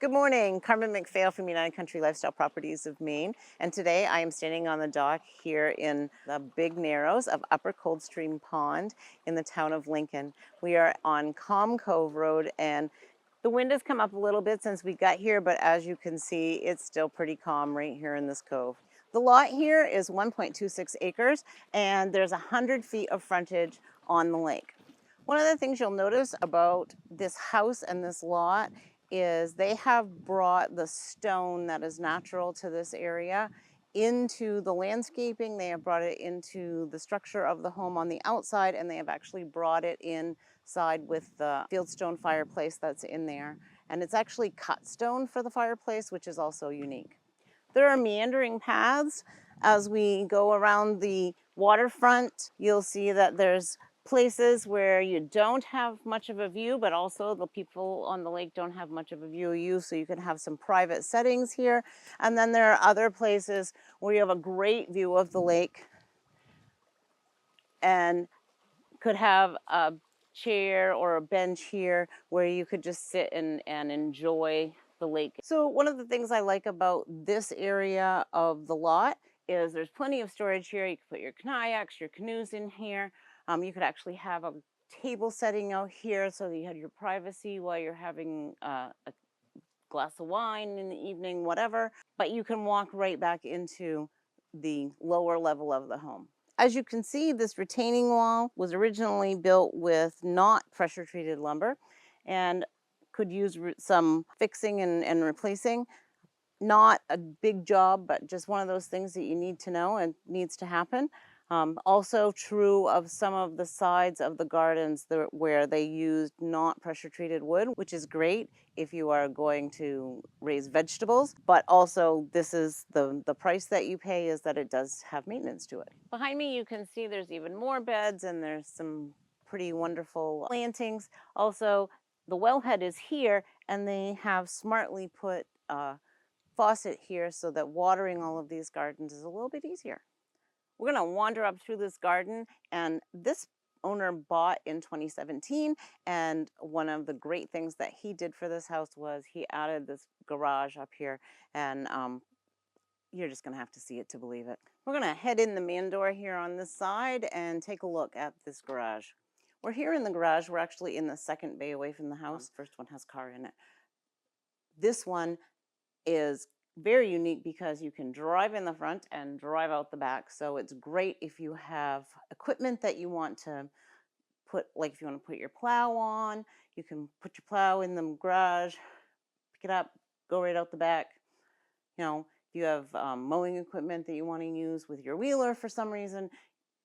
Good morning, Carmen McPhail from United Country Lifestyle Properties of Maine, and today I am standing on the dock here in the Big Narrows of Upper Coldstream Pond in the town of Lincoln. We are on Cove Road, and the wind has come up a little bit since we got here, but as you can see, it's still pretty calm right here in this cove. The lot here is 1.26 acres, and there's 100 feet of frontage on the lake. One of the things you'll notice about this house and this lot is they have brought the stone that is natural to this area into the landscaping. They have brought it into the structure of the home on the outside, and they have actually brought it inside with the fieldstone fireplace that's in there. And it's actually cut stone for the fireplace, which is also unique. There are meandering paths. As we go around the waterfront, you'll see that there's places where you don't have much of a view, but also the people on the lake don't have much of a view of you, so you can have some private settings here. And then there are other places where you have a great view of the lake and could have a chair or a bench here where you could just sit and enjoy the lake. So one of the things I like about this area of the lot is there's plenty of storage here. You can put your kayaks, your canoes in here. You could actually have a table setting out here so that you have your privacy while you're having a glass of wine in the evening, whatever. But you can walk right back into the lower level of the home. As you can see, this retaining wall was originally built with not pressure treated lumber and could use some fixing and replacing. Not a big job, but just one of those things that you need to know and needs to happen. Also true of some of the sides of the gardens where they used not pressure treated wood, which is great if you are going to raise vegetables, but also this is the price that you pay is that it does have maintenance to it. Behind me you can see there's even more beds and there's some pretty wonderful plantings. Also, the wellhead is here and they have smartly put faucet here so that watering all of these gardens is a little bit easier. We're going to wander up through this garden, and this owner bought in 2017, and one of the great things that he did for this house was he added this garage up here, and you're just going to have to see it to believe it. We're going to head in the main door here on this side and take a look at this garage. We're here in the garage. We're actually in the second bay away from the house. First one has car in it. This one is very unique because you can drive in the front and drive out the back. So it's great if you have equipment that you want to put, like if you want to put your plow on, you can put your plow in the garage, pick it up, go right out the back. You know, if you have mowing equipment that you want to use with your wheeler for some reason,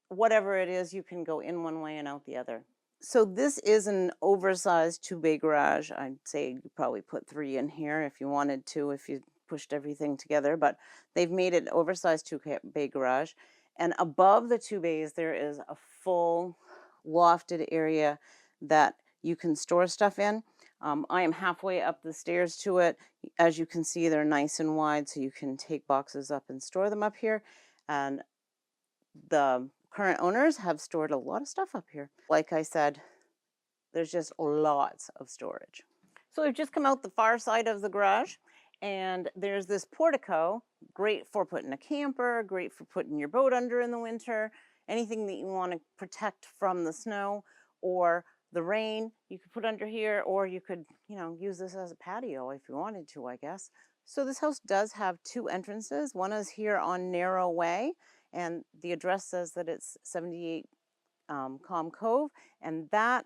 whatever it is, you can go in one way and out the other. So this is an oversized 2-bay garage. I'd say you probably put 3 in here if you wanted to, if you pushed everything together, but they've made it oversized 2-bay garage. And above the 2 bays, there is a full lofted area that you can store stuff in. I am halfway up the stairs to it. As you can see, they're nice and wide, so you can take boxes up and store them up here. And the current owners have stored a lot of stuff up here. Like I said, there's just lots of storage. So we've just come out the far side of the garage, and there's this portico, great for putting a camper, great for putting your boat under in the winter, anything that you want to protect from the snow or the rain, you could put under here, or you could, use this as a patio if you wanted to, I guess. So this house does have 2 entrances. One is here on Narrow Way, and the address says that it's 78 Cove, and that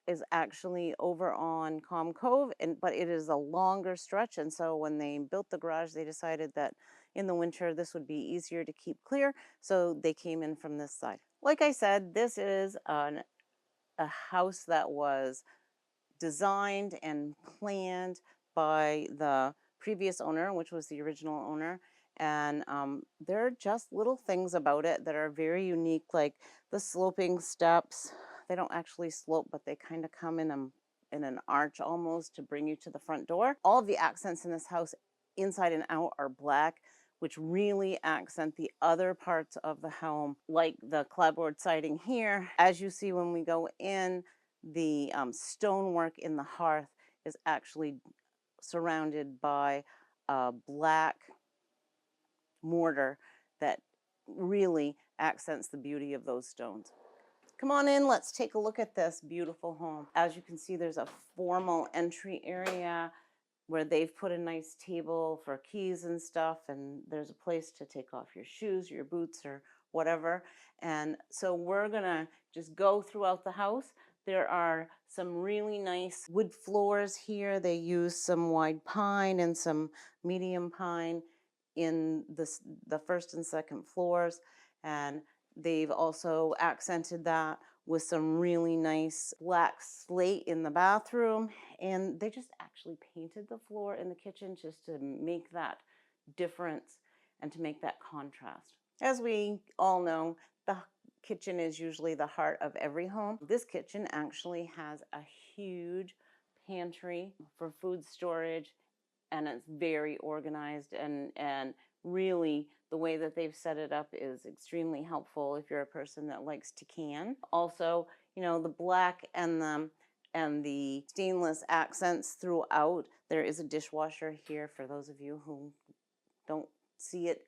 is actually over on Cove, but it is a longer stretch, and so when they built the garage, they decided that in the winter this would be easier to keep clear, so they came in from this side. Like I said, this is a house that was designed and planned by the previous owner, which was the original owner, and there are just little things about it that are very unique, like the sloping steps. They don't actually slope, but they kind of come in an arch almost to bring you to the front door. All of the accents in this house, inside and out, are black, which really accent the other parts of the home, like the clapboard siding here. As you see when we go in, the stonework in the hearth is actually surrounded by a black mortar that really accents the beauty of those stones. Come on in, let's take a look at this beautiful home. As you can see, there's a formal entry area where they've put a nice table for keys and stuff, and there's a place to take off your shoes, your boots, or whatever. And so we're gonna just go throughout the house. There are some really nice wood floors here. They use some wide pine and some medium pine in the first and second floors, and they've also accented that with some really nice black slate in the bathroom, and they just actually painted the floor in the kitchen just to make that difference and to make that contrast. As we all know, the kitchen is usually the heart of every home. This kitchen actually has a huge pantry for food storage, and it's very organized, and really the way that they've set it up is extremely helpful if you're a person that likes to can. Also, you know, the black and the stainless accents throughout. There is a dishwasher here for those of you who don't see it,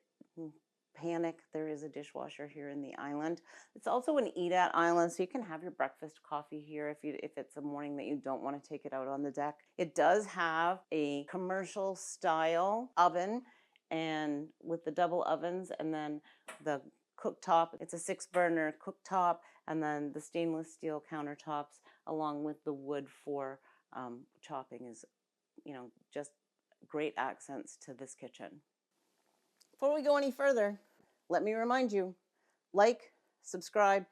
panic. There is a dishwasher here in the island. It's also an eat-at island, so you can have your breakfast coffee here if it's a morning that you don't want to take it out on the deck. It does have a commercial style oven, and with the double ovens, and then the cooktop. It's a 6-burner cooktop, and then the stainless steel countertops along with the wood for chopping is, you know, just great accents to this kitchen. Before we go any further, let me remind you, like, subscribe,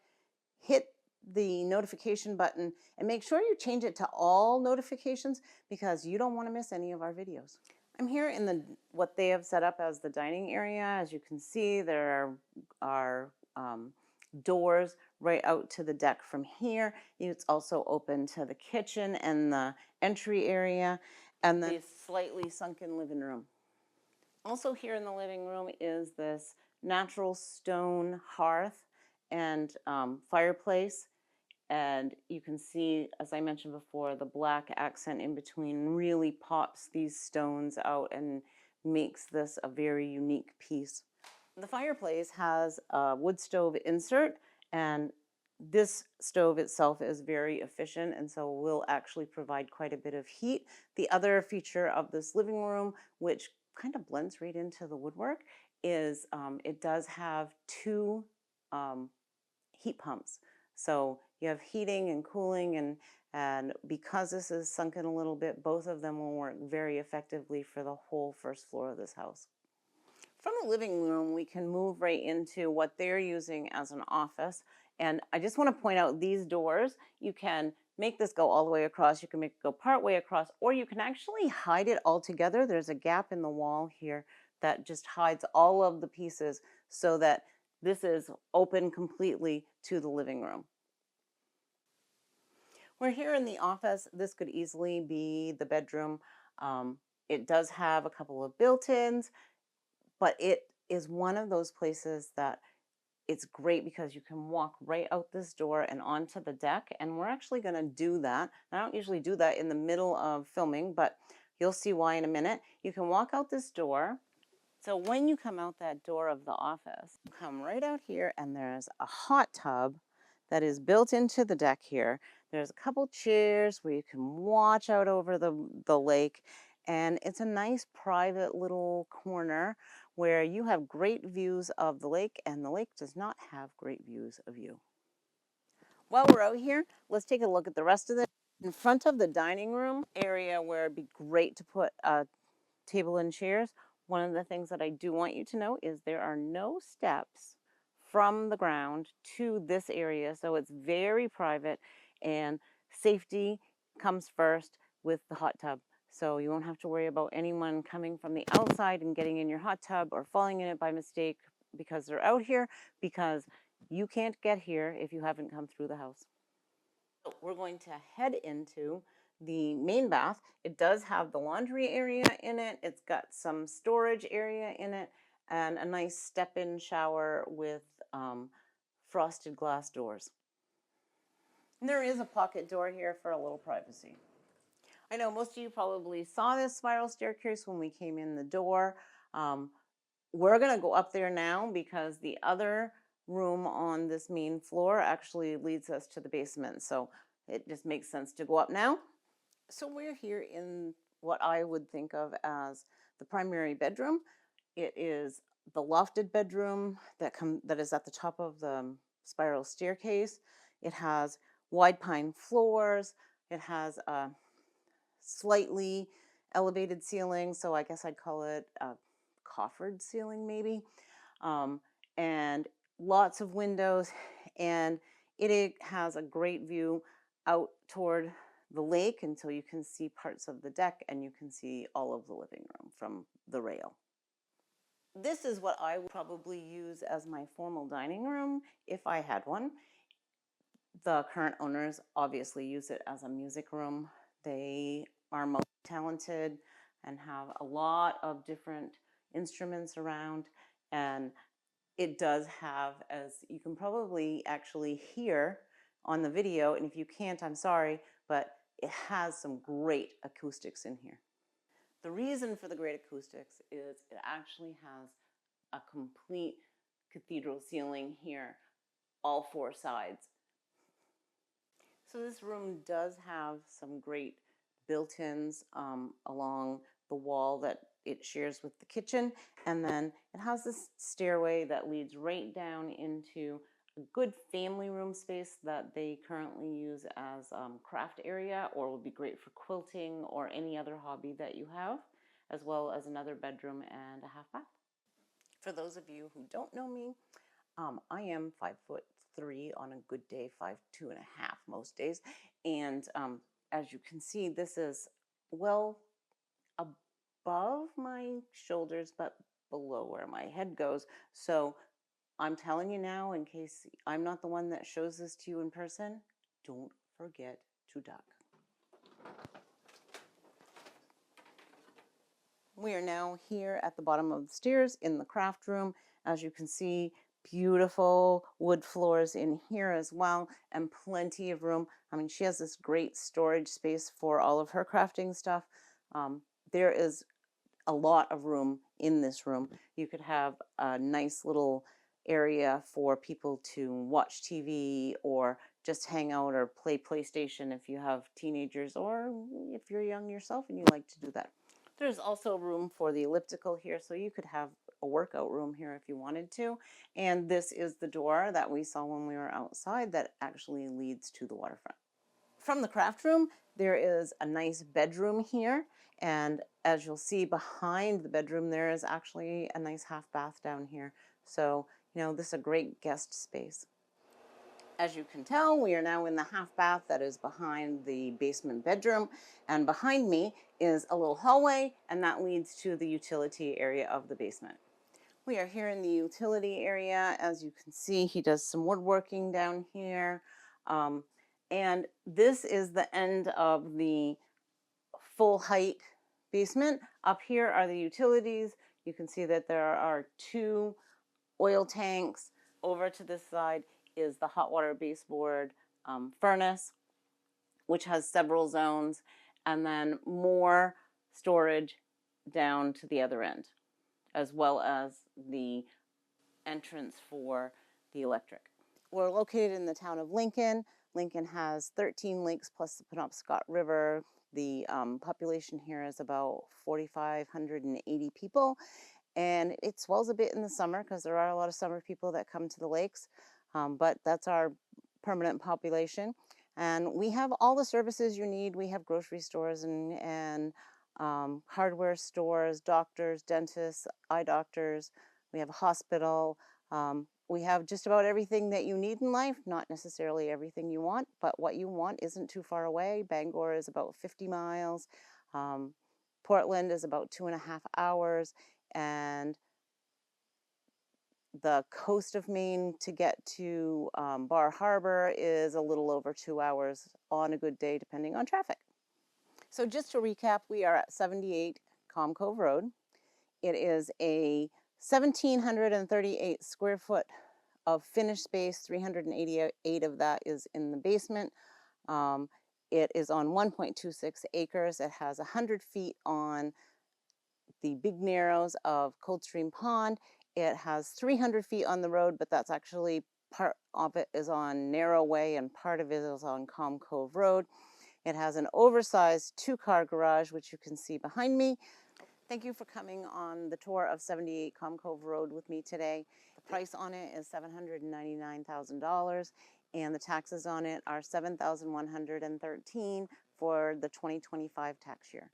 hit the notification button, and make sure you change it to all notifications because you don't want to miss any of our videos. I'm here in what they have set up as the dining area. As you can see, there are doors right out to the deck from here. It's also open to the kitchen and the entry area, and the slightly sunken living room. Also here in the living room is this natural stone hearth and fireplace. And you can see, as I mentioned before, the black accent in between really pops these stones out and makes this a very unique piece. The fireplace has a wood stove insert, and this stove itself is very efficient, and so will actually provide quite a bit of heat. The other feature of this living room, which kind of blends right into the woodwork, is it does have 2 heat pumps. So you have heating and cooling, and because this is sunken a little bit, both of them will work very effectively for the whole first floor of this house. From the living room, we can move right into what they're using as an office. And I just want to point out these doors. You can make this go all the way across, you can make it go part way across, or you can actually hide it all together. There's a gap in the wall here that just hides all of the pieces so that this is open completely to the living room. We're here in the office. This could easily be the bedroom. It does have a couple of built-ins, but it is one of those places that it's great because you can walk right out this door and onto the deck, and we're actually going to do that. I don't usually do that in the middle of filming, but you'll see why in a minute. You can walk out this door. So when you come out that door of the office, come right out here, and there's a hot tub that is built into the deck here. There's a couple chairs where you can watch out over the lake, and it's a nice private little corner where you have great views of the lake, and the lake does not have great views of you. While we're out here, let's take a look at the rest of it. In front of the dining room area, where it'd be great to put a table and chairs, one of the things that I do want you to know is there are no steps from the ground to this area, so it's very private, and safety comes first with the hot tub. So you won't have to worry about anyone coming from the outside and getting in your hot tub or falling in it by mistake because they're out here, because you can't get here if you haven't come through the house. So we're going to head into the main bath. It does have the laundry area in it. It's got some storage area in it and a nice step-in shower with frosted glass doors. And there is a pocket door here for a little privacy. I know most of you probably saw this spiral staircase when we came in the door. We're going to go up there now because the other room on this main floor actually leads us to the basement. So it just makes sense to go up now. So we're here in what I would think of as the primary bedroom. It is the lofted bedroom that is at the top of the spiral staircase. It has wide pine floors. It has a slightly elevated ceiling, so I guess I'd call it a coffered ceiling maybe, and lots of windows, and it has a great view out toward the lake until you can see parts of the deck and you can see all of the living room from the rail. This is what I would probably use as my formal dining room if I had one. The current owners obviously use it as a music room. They are multi-talented and have a lot of different instruments around, and it does have, as you can probably actually hear on the video, and if you can't, I'm sorry, but it has some great acoustics in here. The reason for the great acoustics is it actually has a complete cathedral ceiling here, all four sides. So this room does have some great built-ins along the wall that it shares with the kitchen, and then it has this stairway that leads right down into a good family room space that they currently use as craft area, or would be great for quilting or any other hobby that you have, as well as another bedroom and a half bath. For those of you who don't know me, I am 5'3" on a good day, 5'2" and a half most days. And as you can see, this is well above my shoulders, but below where my head goes. So I'm telling you now, in case I'm not the one that shows this to you in person, don't forget to duck. We are now here at the bottom of the stairs in the craft room. As you can see, beautiful wood floors in here as well, and plenty of room. I mean, she has this great storage space for all of her crafting stuff. There is a lot of room in this room. You could have a nice little area for people to watch TV or just hang out or play PlayStation if you have teenagers, or if you're young yourself and you like to do that. There's also room for the elliptical here, so you could have a workout room here if you wanted to. And this is the door that we saw when we were outside that actually leads to the waterfront. From the craft room, there is a nice bedroom here. And as you'll see behind the bedroom, there is actually a nice half bath down here. So, this is a great guest space. As you can tell, we are now in the half bath that is behind the basement bedroom, and behind me is a little hallway, and that leads to the utility area of the basement. We are here in the utility area. As you can see, he does some woodworking down here, and this is the end of the full height basement. Up here are the utilities. You can see that there are 2 oil tanks. Over to this side is the hot water baseboard furnace, which has several zones, and then more storage down to the other end, as well as the entrance for the electric. We're located in the town of Lincoln. Lincoln has 13 lakes plus the Penobscot River. The population here is about 4,580 people. And it swells a bit in the summer because there are a lot of summer people that come to the lakes, but that's our permanent population. And we have all the services you need. We have grocery stores and hardware stores, doctors, dentists, eye doctors. We have a hospital. We have just about everything that you need in life, not necessarily everything you want, but what you want isn't too far away. Bangor is about 50 miles. Portland is about 2.5 hours. And the coast of Maine to get to Bar Harbor is a little over 2 hours on a good day, depending on traffic. So just to recap, we are at 78 Calm Cove Road. It is a 1,738 square foot of finished space. 388 of that is in the basement. It is on 1.26 acres. It has 100 feet on the big narrows of Coldstream Pond. It has 300 feet on the road, but that's actually part of it is on Narrow Way and part of it is on Cove Road. It has an oversized 2-car garage, which you can see behind me. Thank you for coming on the tour of 78 Cove Road with me today. The price on it is $799,000 and the taxes on it are $7,113 for the 2025 tax year.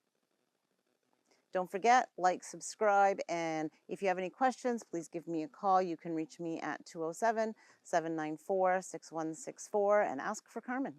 Don't forget, like, subscribe, and if you have any questions, please give me a call. You can reach me at 207-794-6164 and ask for Carmen.